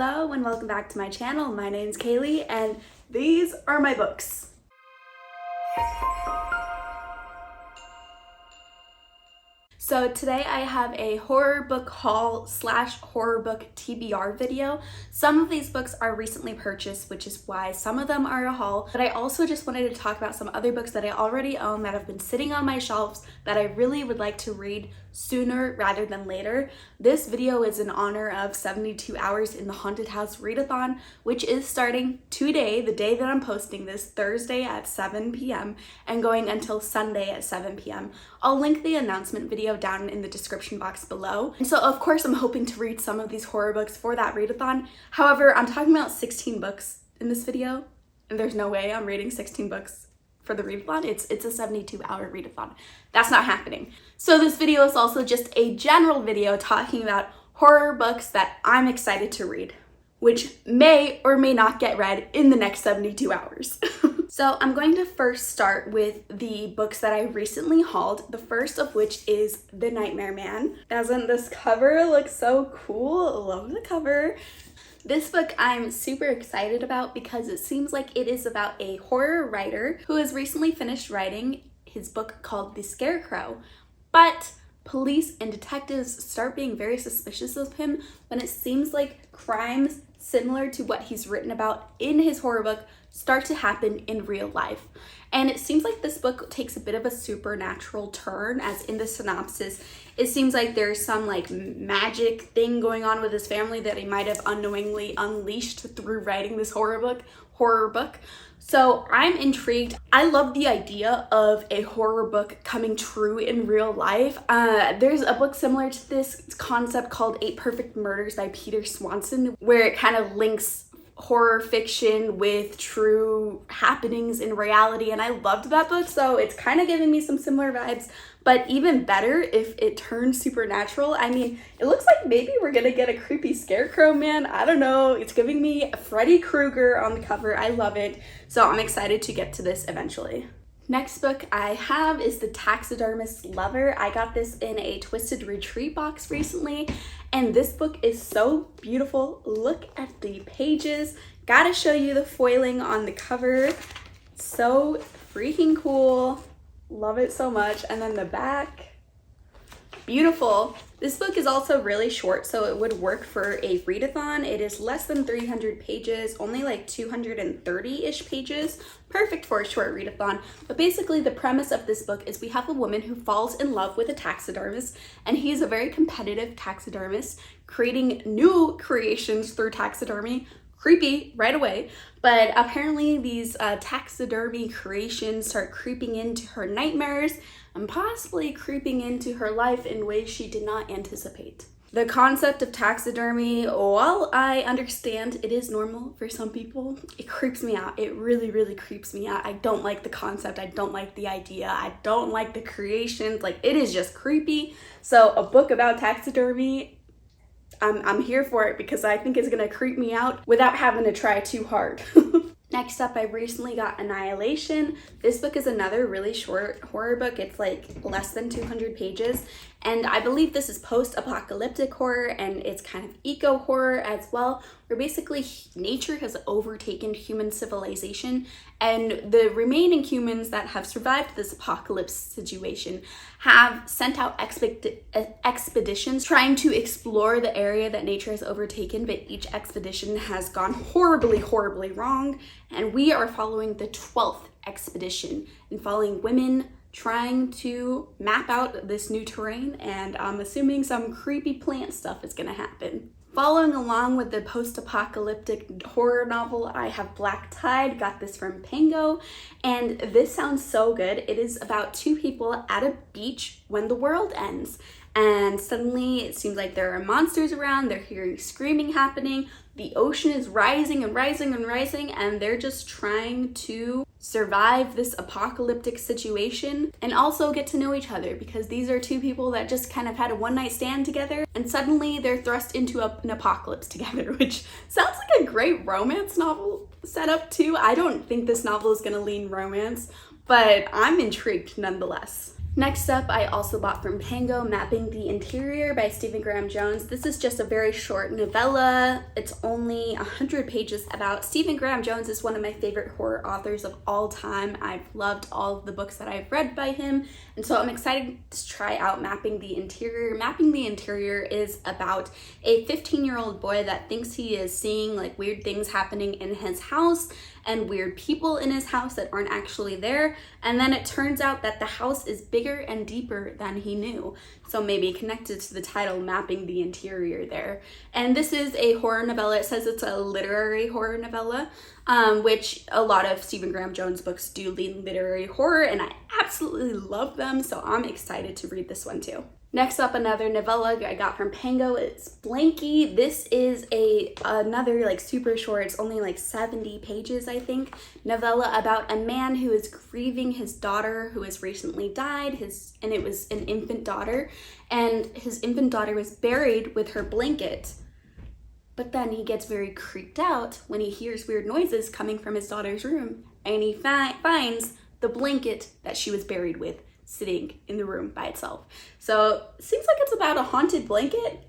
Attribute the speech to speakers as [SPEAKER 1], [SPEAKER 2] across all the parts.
[SPEAKER 1] Hello and welcome back to my channel. My name's Kaylee and these are my books. So today I have a horror book haul / horror book TBR video. Some of these books are recently purchased, which is why some of them are a haul, but I also just wanted to talk about some other books that I already own that have been sitting on my shelves that I really would like to read sooner rather than later. This video is in honor of 72 hours in the Haunted House readathon, which is starting today, the day that I'm posting this, Thursday at 7 p.m. and going until Sunday at 7 p.m. I'll link the announcement video down in the description box below. And so of course I'm hoping to read some of these horror books for that readathon. However, I'm talking about 16 books in this video, and there's no way I'm reading 16 books for the readathon. It's a 72-hour readathon. That's not happening. So this video is also just a general video talking about horror books that I'm excited to read, which may or may not get read in the next 72 hours. So I'm going to first start with the books that I recently hauled, the first of which is The Nightmare Man. Doesn't this cover look so cool? I love the cover. This book I'm super excited about because it seems like it is about a horror writer who has recently finished writing his book called The Scarecrow. But police and detectives start being very suspicious of him when it seems like crimes similar to what he's written about in his horror book start to happen in real life. And it seems like this book takes a bit of a supernatural turn, as in the synopsis, it seems like there's some like magic thing going on with his family that he might have unknowingly unleashed through writing this horror book. So I'm intrigued. I love the idea of a horror book coming true in real life. There's a book similar to this concept called 8 Perfect Murders by Peter Swanson, where it kind of links horror fiction with true happenings in reality, and I loved that book, so it's kind of giving me some similar vibes, but even better if it turns supernatural. I mean, it looks like maybe we're gonna get a creepy scarecrow man. I don't know, it's giving me Freddy Krueger on the cover. I love it, so I'm excited to get to this eventually. Next book I have is The Taxidermist's Lover. I got this in a Twisted Retreat box recently, and this book is so beautiful. Look at the pages. Gotta show you the foiling on the cover. So freaking cool. Love it so much. And then the back, beautiful. This book is also really short, so it would work for a readathon. It is less than 300 pages, only like 230-ish pages. Perfect for a short readathon. But basically the premise of this book is we have a woman who falls in love with a taxidermist, and he's a very competitive taxidermist, creating new creations through taxidermy. Creepy right away, but apparently these taxidermy creations start creeping into her nightmares and possibly creeping into her life in ways she did not anticipate. The concept of taxidermy, while I understand it is normal for some people, it creeps me out. It really, really creeps me out. I don't like the concept. I don't like the idea. I don't like the creations. Like, it is just creepy. So a book about taxidermy, I'm here for it because I think it's gonna creep me out without having to try too hard. Next up, I recently got Annihilation. This book is another really short horror book. It's like less than 200 pages. And I believe this is post-apocalyptic horror, and it's kind of eco-horror as well, where basically nature has overtaken human civilization, and the remaining humans that have survived this apocalypse situation have sent out expeditions trying to explore the area that nature has overtaken, but each expedition has gone horribly, horribly wrong, and we are following the 12th expedition and following women trying to map out this new terrain, and I'm assuming some creepy plant stuff is gonna happen. Following along with the post-apocalyptic horror novel, I have Black Tide. Got this from Pango, and this sounds so good. It is about 2 people at a beach when the world ends, and suddenly it seems like there are monsters around. They're hearing screaming happening. The ocean is rising and rising and rising, and they're just trying to survive this apocalyptic situation and also get to know each other, because these are 2 people that just kind of had a one-night stand together, and suddenly they're thrust into an apocalypse together, which sounds like a great romance novel setup too. I don't think this novel is gonna lean romance, but I'm intrigued nonetheless. Next up, I also bought from Pango Mapping the Interior by Stephen Graham Jones. This is just a very short novella. It's only 100 pages about. Stephen Graham Jones is one of my favorite horror authors of all time. I've loved all of the books that I've read by him, and so I'm excited to try out Mapping the Interior. Mapping the Interior is about a 15-year-old boy that thinks he is seeing like weird things happening in his house and weird people in his house that aren't actually there, and then it turns out that the house is bigger and deeper than he knew. So maybe connected to the title, Mapping the Interior there. And this is a horror novella. It says it's a literary horror novella, which a lot of Stephen Graham Jones books do lean literary horror, and I absolutely love them, so I'm excited to read this one too. Next up, another novella I got from Pango. It's Blanky. This is another like super short, it's only like 70 pages, I think, novella about a man who is grieving his daughter who has recently died, and it was an infant daughter, and his infant daughter was buried with her blanket. But then he gets very creeped out when he hears weird noises coming from his daughter's room, and he finds the blanket that she was buried with sitting in the room by itself. So it seems like it's about a haunted blanket.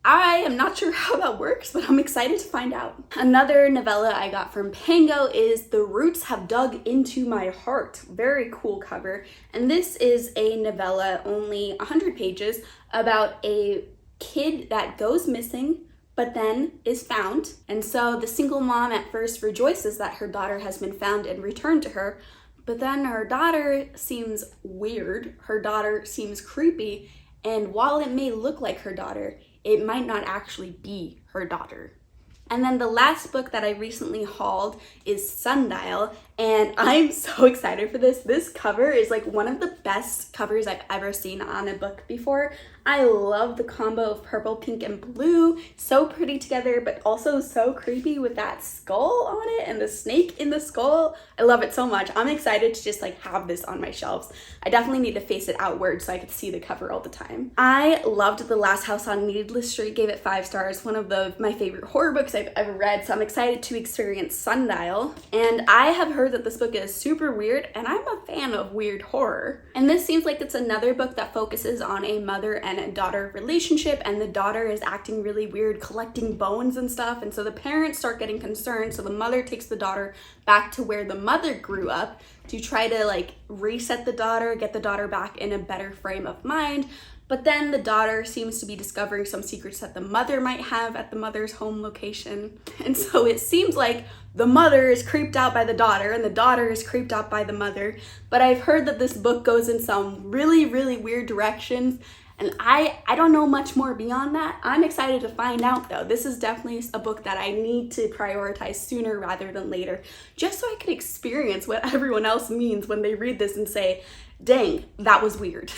[SPEAKER 1] I am not sure how that works, but I'm excited to find out. Another novella I got from Pango is The Roots Have Dug Into My Heart. Very cool cover. And this is a novella, only 100 pages, about a kid that goes missing but then is found. And so the single mom at first rejoices that her daughter has been found and returned to her, but then her daughter seems weird, her daughter seems creepy, and while it may look like her daughter, it might not actually be her daughter. And then the last book that I recently hauled is Sundial, and I'm so excited for this. This cover is like one of the best covers I've ever seen on a book before. I love the combo of purple, pink, and blue. So pretty together, but also so creepy with that skull on it and the snake in the skull. I love it so much. I'm excited to just like have this on my shelves. I definitely need to face it outward so I could see the cover all the time. I loved The Last House on Needless Street, gave it 5 stars. One of my favorite horror books I've ever read, so I'm excited to experience Sundial. And I have heard that this book is super weird, and I'm a fan of weird horror. And this seems like it's another book that focuses on a mother and a daughter relationship, and the daughter is acting really weird, collecting bones and stuff, and so the parents start getting concerned, so the mother takes the daughter back to where the mother grew up to try to like reset the daughter, get the daughter back in a better frame of mind. But then the daughter seems to be discovering some secrets that the mother might have at the mother's home location. And so it seems like the mother is creeped out by the daughter and the daughter is creeped out by the mother. But I've heard that this book goes in some really, really weird directions, and I don't know much more beyond that. I'm excited to find out though. This is definitely a book that I need to prioritize sooner rather than later, just so I could experience what everyone else means when they read this and say, dang, that was weird.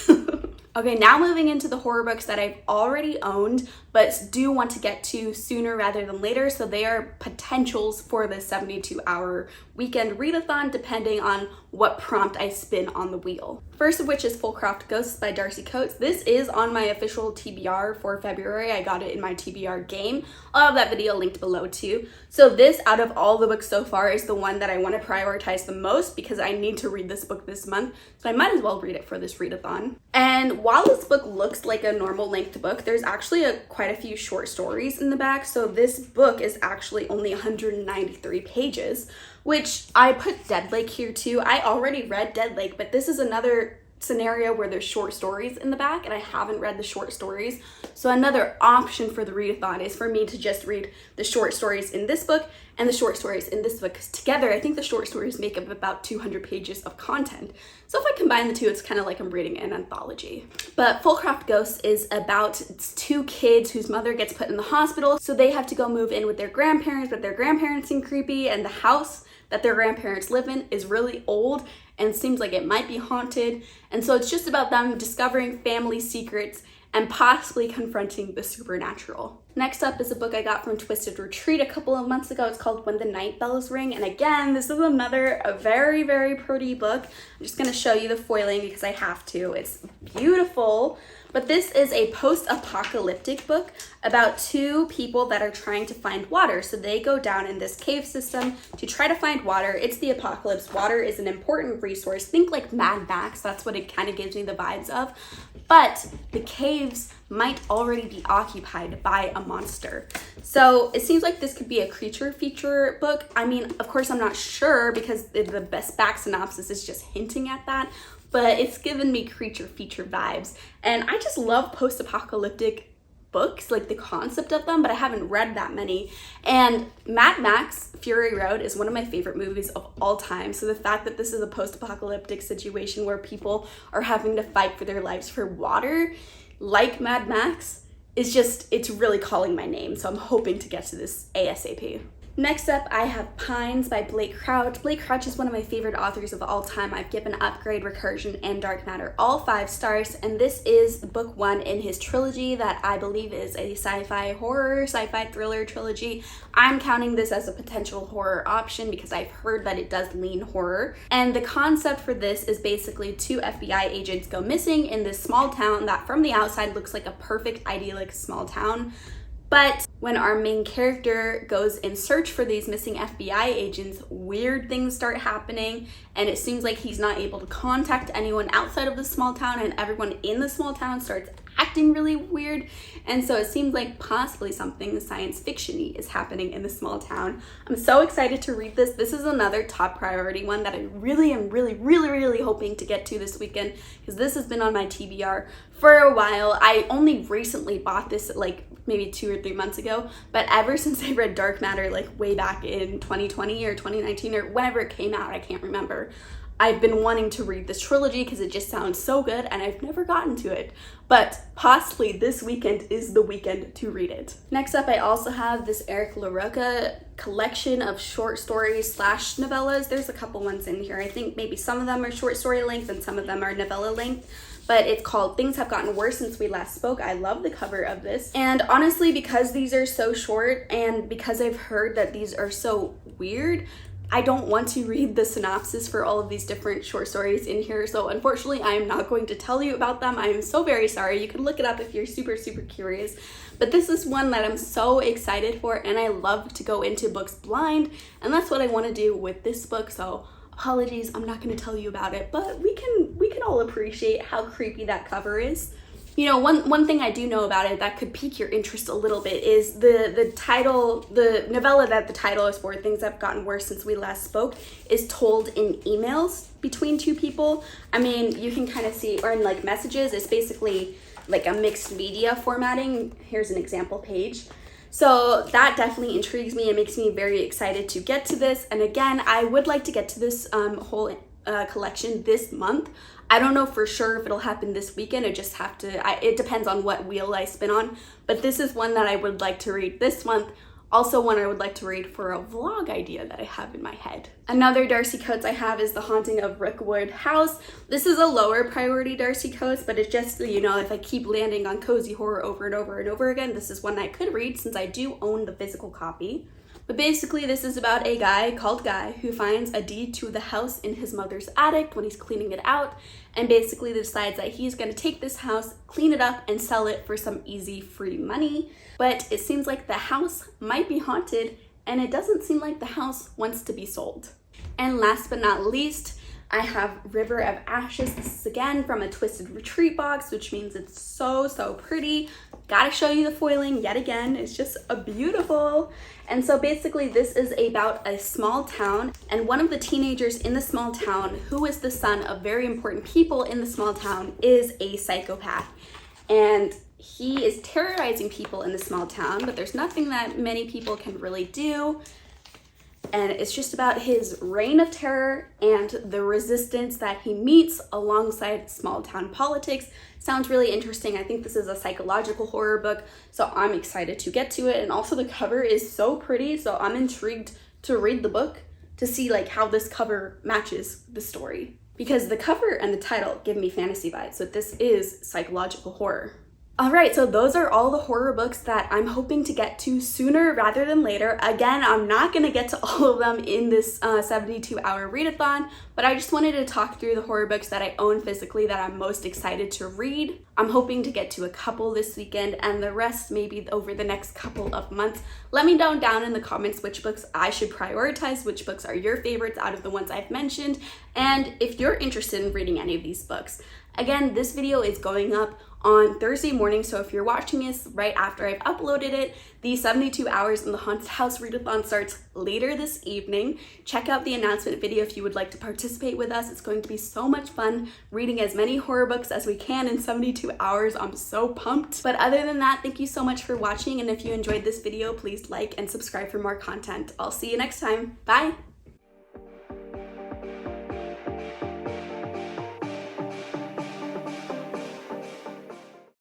[SPEAKER 1] Okay, now moving into the horror books that I've already owned, but do want to get to sooner rather than later. So they are potentials for the 72-hour weekend readathon, depending on what prompt I spin on the wheel. First of which is Fullcroft Ghosts by Darcy Coates. This is on my official TBR for February. I got it in my TBR game. I'll have that video linked below too. So this, out of all the books so far, is the one that I want to prioritize the most because I need to read this book this month. So I might as well read it for this readathon. And while this book looks like a normal length book, there's actually quite a few short stories in the back. So this book is actually only 193 pages, which I put Dead Lake here too. I already read Dead Lake, but this is another scenario where there's short stories in the back and I haven't read the short stories. So another option for the readathon is for me to just read the short stories in this book and the short stories in this book, because together I think the short stories make up about 200 pages of content. So if I combine the two, it's kind of like I'm reading an anthology. But Fullcroft Ghosts is about 2 kids whose mother gets put in the hospital, so they have to go move in with their grandparents, but their grandparents seem creepy, and the house that their grandparents live in is really old and seems like it might be haunted. And so it's just about them discovering family secrets and possibly confronting the supernatural. Next up is a book I got from Twisted Retreat a couple of months ago. It's called When the Night Bells Ring. And again, this is a very, very pretty book. I'm just gonna show you the foiling because I have to. It's beautiful, But this is a post-apocalyptic book about two people that are trying to find water. So they go down in this cave system to try to find water. It's the apocalypse. Water is an important resource. Think like Mad Max. That's what it kind of gives me the vibes of. But the caves might already be occupied by a monster. So it seems like this could be a creature feature book. I mean, of course, I'm not sure because the best back synopsis is just hinting at that, but it's given me creature feature vibes. And I just love post-apocalyptic books, like the concept of them, but I haven't read that many. And Mad Max Fury Road is one of my favorite movies of all time. So the fact that this is a post-apocalyptic situation where people are having to fight for their lives for water, like Mad Max, is just, it's really calling my name. So I'm hoping to get to this ASAP. Next up, I have Pines by Blake Crouch. Blake Crouch is one of my favorite authors of all time. I've given Upgrade, Recursion, and Dark Matter all 5 stars, and this is book 1 in his trilogy that I believe is a sci-fi horror, sci-fi thriller trilogy. I'm counting this as a potential horror option because I've heard that it does lean horror. And the concept for this is basically 2 FBI agents go missing in this small town that from the outside looks like a perfect, idyllic small town. But when our main character goes in search for these missing FBI agents, weird things start happening, and it seems like he's not able to contact anyone outside of the small town, and everyone in the small town starts acting really weird. And so it seems like possibly something science fiction-y is happening in the small town. I'm so excited to read this. This is another top priority one that I really am really hoping to get to this weekend because this has been on my TBR for a while. I only recently bought this like maybe 2 or 3 months ago, but ever since I read Dark Matter like way back in 2020 or 2019 or whenever it came out, I can't remember, I've been wanting to read this trilogy because it just sounds so good and I've never gotten to it. But possibly this weekend is the weekend to read it. Next up, I also have this Eric LaRocca collection of short stories slash novellas. There's a couple ones in here. I think maybe some of them are short story length and some of them are novella length. But it's called Things Have Gotten Worse Since We Last Spoke. I love the cover of this. And honestly, because these are so short and because I've heard that these are so weird, I don't want to read the synopsis for all of these different short stories in here, so unfortunately I am not going to tell you about them. I am so very sorry. You can look it up if you're super curious. But this is one that I'm so excited for, and I love to go into books blind, and that's what I want to do with this book, so apologies, I'm not going to tell you about it, but we can all appreciate how creepy that cover is. You know, one thing I do know about it that could pique your interest a little bit is the title, the novella that the title is for, Things Have Gotten Worse Since We Last Spoke, is told in emails between 2 people. I mean, you can kind of see, or in like messages, it's basically like a mixed media formatting. Here's an example page. So that definitely intrigues me and makes me very excited to get to this. And again, I would like to get to this whole collection this month. I don't know for sure if it'll happen this weekend. I just have to, it depends on what wheel I spin on. But this is one that I would like to read this month. Also one I would like to read for a vlog idea that I have in my head. Another Darcy Coates I have is The Haunting of Rookwood House. This is a lower priority Darcy Coates, but it's just, you know, if I keep landing on cozy horror over and over and over again, this is one I could read since I do own the physical copy. But basically this is about a guy called Guy who finds a deed to the house in his mother's attic when he's cleaning it out, and basically decides that he's going to take this house, clean it up, and sell it for some easy free money. But it seems like the house might be haunted, and it doesn't seem like the house wants to be sold. And last but not least, I have River of Ashes. This is again from a Twisted Retreat box, which means it's so pretty. Gotta show you the foiling yet again. It's just a beautiful. And so basically this is about a small town, and one of the teenagers in the small town, who is the son of very important people in the small town, is a psychopath. And he is terrorizing people in the small town, but there's nothing that many people can really do. And it's just about his reign of terror and the resistance that he meets alongside small town politics. Sounds really interesting. I think this is a psychological horror book, so I'm excited to get to it. And also the cover is so pretty, so I'm intrigued to read the book to see like how this cover matches the story. Because the cover and the title give me fantasy vibes, so this is psychological horror. Alright, so those are all the horror books that I'm hoping to get to sooner rather than later. Again, I'm not going to get to all of them in this 72-hour readathon, but I just wanted to talk through the horror books that I own physically that I'm most excited to read. I'm hoping to get to a couple this weekend and the rest maybe over the next couple of months. Let me know down in the comments which books I should prioritize, which books are your favorites out of the ones I've mentioned, and if you're interested in reading any of these books. Again, this video is going up on Thursday morning, so if you're watching this right after I've uploaded it, the 72 hours in the Haunted House readathon starts later this evening. Check out the announcement video if you would like to participate with us. It's going to be so much fun reading as many horror books as we can in 72 hours. I'm so pumped. But other than that, thank you so much for watching, and if you enjoyed this video, please like and subscribe for more content. I'll see you next time. Bye!